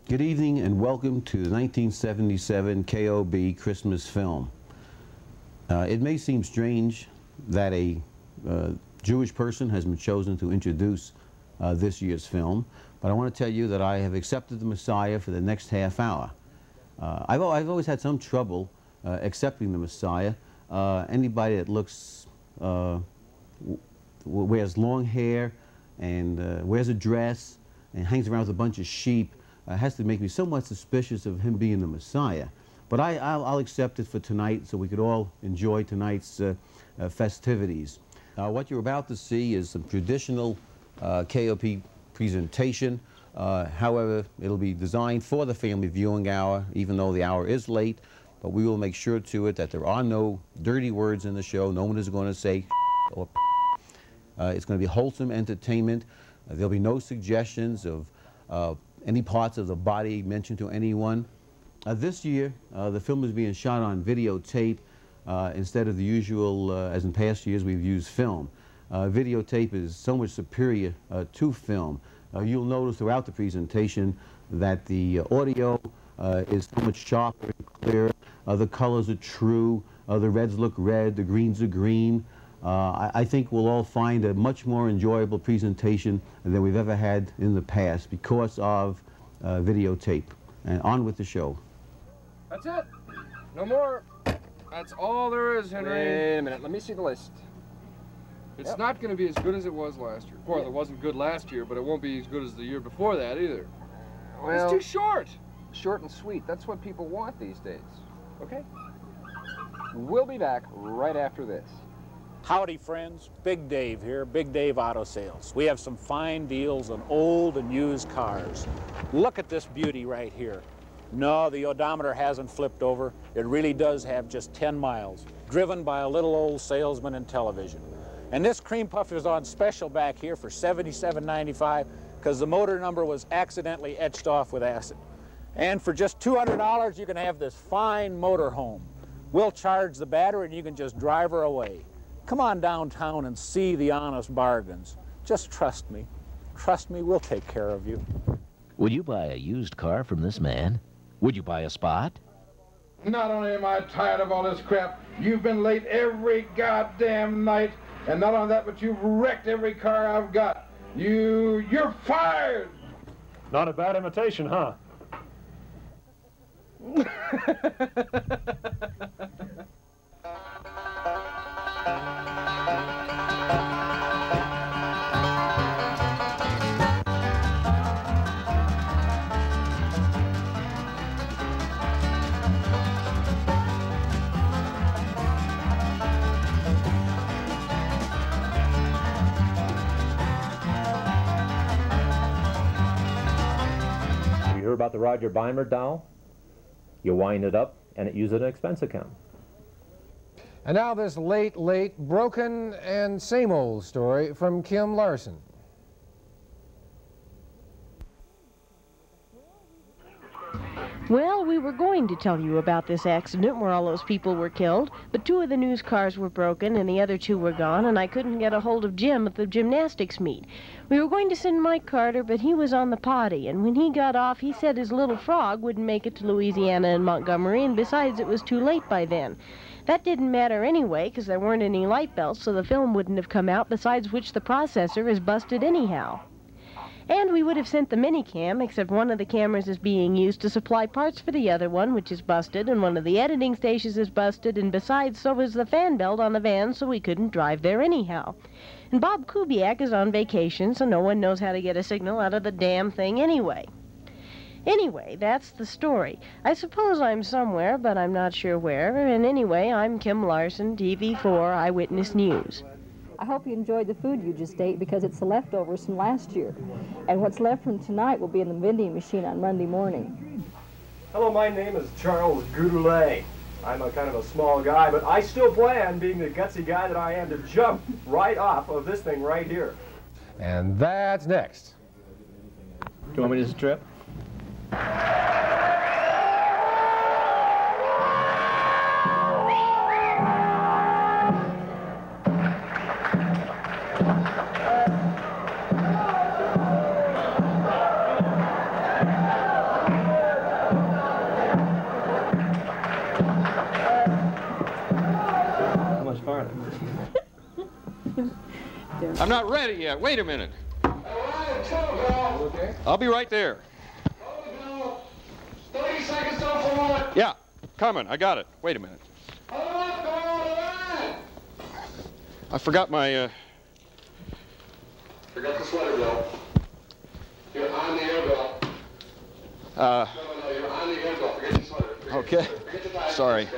Good evening and welcome to the 1977 KOB Christmas film. It may seem strange that a Jewish person has been chosen to introduce this year's film, but I want to tell you that I have accepted the Messiah for the next half hour. I've always had some trouble accepting the Messiah. Anybody that looks, wears long hair and wears a dress and hangs around with a bunch of sheep has to make me somewhat suspicious of him being the Messiah. But I'll accept it for tonight so we could all enjoy tonight's festivities. What you're about to see is some traditional KOB presentation. However, it'll be designed for the family viewing hour, even though the hour is late. But we will make sure to it that there are no dirty words in the show. No one is going to say or it's going to be wholesome entertainment. There'll be no suggestions of any parts of the body mentioned to anyone. This year, the film is being shot on videotape instead of the usual, as in past years, we've used film. Videotape is so much superior to film. You'll notice throughout the presentation that the audio is so much sharper and clearer. The colors are true. The reds look red. The greens are green. I think we'll all find a much more enjoyable presentation than we've ever had in the past because of videotape. And on with the show. That's it. No more. That's all there is, Henry. Wait a minute. Let me see the list. It's not going to be as good as it was last year. Well, it wasn't good last year, but it won't be as good as the year before that either. Well, it's too short. Short and sweet. That's what people want these days. Okay? We'll be back right after this. Howdy, friends. Big Dave here, Big Dave Auto Sales. We have some fine deals on old and used cars. Look at this beauty right here. No, the odometer hasn't flipped over. It really does have just 10 miles, driven by a little old salesman in television. And this cream puff is on special back here for $77.95 because the motor number was accidentally etched off with acid. And for just $200, you can have this fine motor home. We'll charge the battery and you can just drive her away. Come on downtown and see the honest bargains. Just trust me. Trust me, we'll take care of you. Would you buy a used car from this man? Would you buy a spot? Not only am I tired of all this crap, you've been late every goddamn night, and not only that, but you've wrecked every car I've got. You're fired! Not a bad imitation, huh? You heard about the Roger Beimer doll? You wind it up and it uses an expense account. And now this late, broken and same old story from Kim Larson. Well, we were going to tell you about this accident where all those people were killed, but 2 of the news cars were broken and the other 2 were gone, and I couldn't get a hold of Jim at the gymnastics meet. We were going to send Mike Carter, but he was on the potty, and when he got off, he said his little frog wouldn't make it to Louisiana and Montgomery, and besides, it was too late by then. That didn't matter anyway, because there weren't any light belts, so the film wouldn't have come out, besides which the processor is busted anyhow. And we would have sent the minicam, except one of the cameras is being used to supply parts for the other one, which is busted, and one of the editing stations is busted, and besides, so is the fan belt on the van, so we couldn't drive there anyhow. And Bob Kubiak is on vacation, so no one knows how to get a signal out of the damn thing anyway. Anyway, that's the story. I suppose I'm somewhere, but I'm not sure where, and anyway, I'm Kim Larson, TV4 Eyewitness News. I hope you enjoyed the food you just ate because it's the leftovers from last year. And what's left from tonight will be in the vending machine on Monday morning. Hello, my name is Charles Goudelet. I'm a kind of a small guy, but I still plan, being the gutsy guy that I am, to jump right off of this thing right here. And that's next. Do you want me to strip? I'm not ready yet. Wait a minute. Okay. I'll be right there. 30 seconds till for one. Yeah, coming. I got it. Wait a minute. I forgot my, Forgot the sweater, Bill. You're on the air, Bill. No, you're on the air, Bill. Forget your sweater. Okay. Forget the tie. Sorry. Okay.